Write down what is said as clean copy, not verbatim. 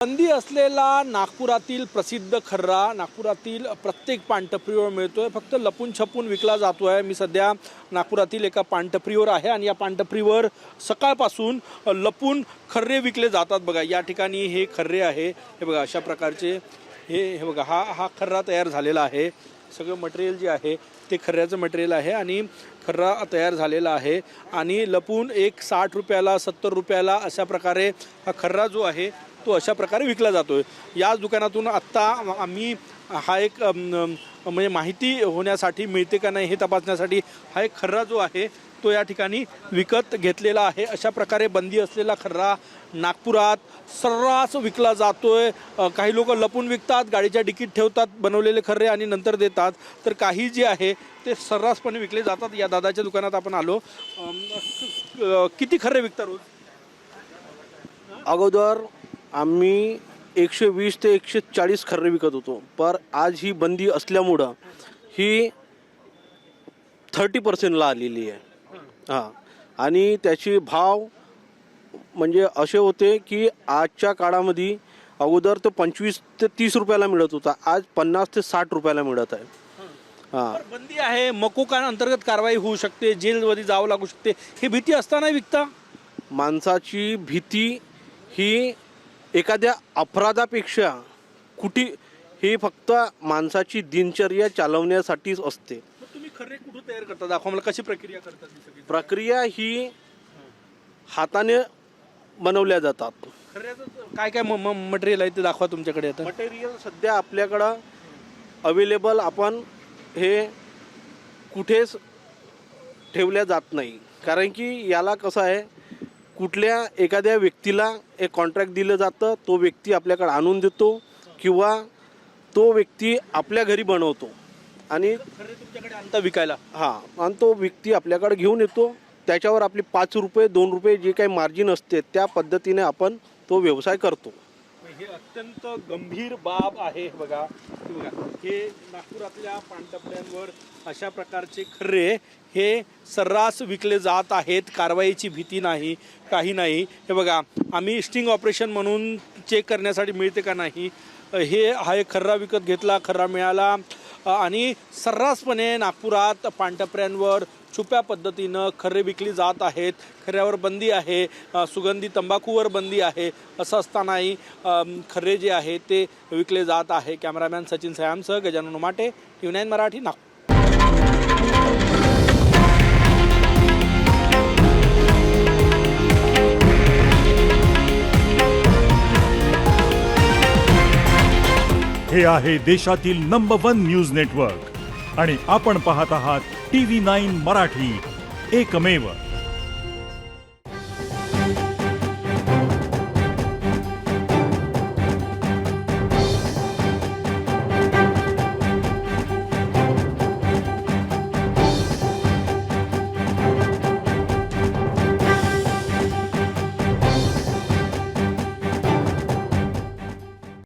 बंदी असलेला नागपुरातील प्रसिद्ध खर्रा नागपुरातील प्रत्येक पानटपरीवर मिळतोय, फक्त लपून छपून विकला जातोय। मी सध्या नागपुरातील एका पानटपरीवर आहे आणि या पानटपरीवर सकाळपासून लपून खर्रे विकले जातात। बघा या ठिकाणी हे खर्रे आहे, हे बघा अशा प्रकारचे हे बघा हा खर्रा तयार झालेला आहे। सगळं मटेरियल जे आहे ते खर्ऱ्याचं मटेरियल आहे आणि खर्रा तयार झालेला आहे आणि लपून एक 60 रुपयाला 70 रुपयाला अशा प्रकारे हा खर्रा जो आहे तो अशा प्रकारे विकला जातोय। याच दुकानातून आत्ता आम्ही हा एक म्हणजे माहिती होण्यासाठी मिळते का नाही हे तपासण्यासाठी हा एक खर्रा जो आहे तो या ठिकाणी विकत घेतलेला आहे। अशा प्रकारे बंदी असलेला खर्रा नागपुरात सर्रास विकला जातोय। काही लोक लपून विकतात, गाडीच्या डिकीत ठेवतात बनवलेले खर्रे आणि नंतर देतात, तर काही जे आहे ते सर्रासपणे विकले जातात। या दादाच्या दुकानात आपण आलो। किती खर्रे विकता रोज? अगोदर आम्ही 120 ते 140 खर्रे विकत होतो, पर आज ही बंदी असल्यामुळं ही 30% आलेली आहे। हां, आणि त्याचे भाव म्हणजे असे होते की आजच्या काळामध्ये अगोदर तो 25 ते 30 रुपयाला मिळत होता, आज 50 ते 60 रुपयाला मिळत आहे। हां, बंदी आहे, मकोका अंतर्गत कारवाई होऊ शकते, जेलमध्ये जावं लागू शकते, हे भीती असताना विकता? माणसाची भीती ही एखाद्या अपराधापेक्षा कुठे हे फक्त माणसाची दिनचर्या चालवण्यासाठीच असते। तुम्ही खर्रे कुठे तयार करता? दाखवा मला कशी प्रक्रिया करतात ही सगळी? प्रक्रिया ही हाताने बनवल्या जातात। खर्याचं काय काय मटेरियल आहे ते दाखवा तुमच्याकडे आता। मटेरियल सध्या आपल्याकडं अवेलेबल आपण हे कुठेच ठेवल्या जात नाही, कारण की याला कसं आहे, कुठल्या एखाद्या व्यक्तीला एक कॉन्ट्रॅक्ट दिलं जातं, तो व्यक्ती आपल्याकडे आणून देतो किंवा तो व्यक्ती आपल्या घरी बनवतो आणि खर्रे तुमच्याकडे आणता विकायला? हां, आणि तो व्यक्ती आपल्याकडे घेऊन येतो, त्याच्यावर आपली 5 रुपये 2 रुपये जे काही मार्जिन असते त्या पद्धतीने आपण तो व्यवसाय करतो। हे अत्यंत गंभीर बाब आहे। बघा हे नागपुरातल्या पानटपऱ्यांवर अशा प्रकारचे खर्रे हे सर्रास विकले जात आहेत। कारवाईची भीती नाही, काही नाही। हे बघा आम्ही स्टिंग ऑपरेशन म्हणून चेक करण्यासाठी मिळते का नाही हा एक खर्रा विकत घेतला, खर्रा मिळाला आणि सर्रासपणे नागपुरात पानटपऱ्यांवर छुप्या पद्धतीनं खर्रे विकली जात आहेत। खर्यावर बंदी आहे, सुगंधी तंबाखूवर बंदी आहे, असं असतानाही खर्रे जे आहे ते विकले जात आहे। कॅमेरामॅन सचिन सयामसह गजानन उमाटे, TV9 मराठी, नागपूर। हे आहे देशातील नंबर 1 न्यूज नेटवर्क आणि आपण पाहत आहात TV9 मराठी, एकमेव।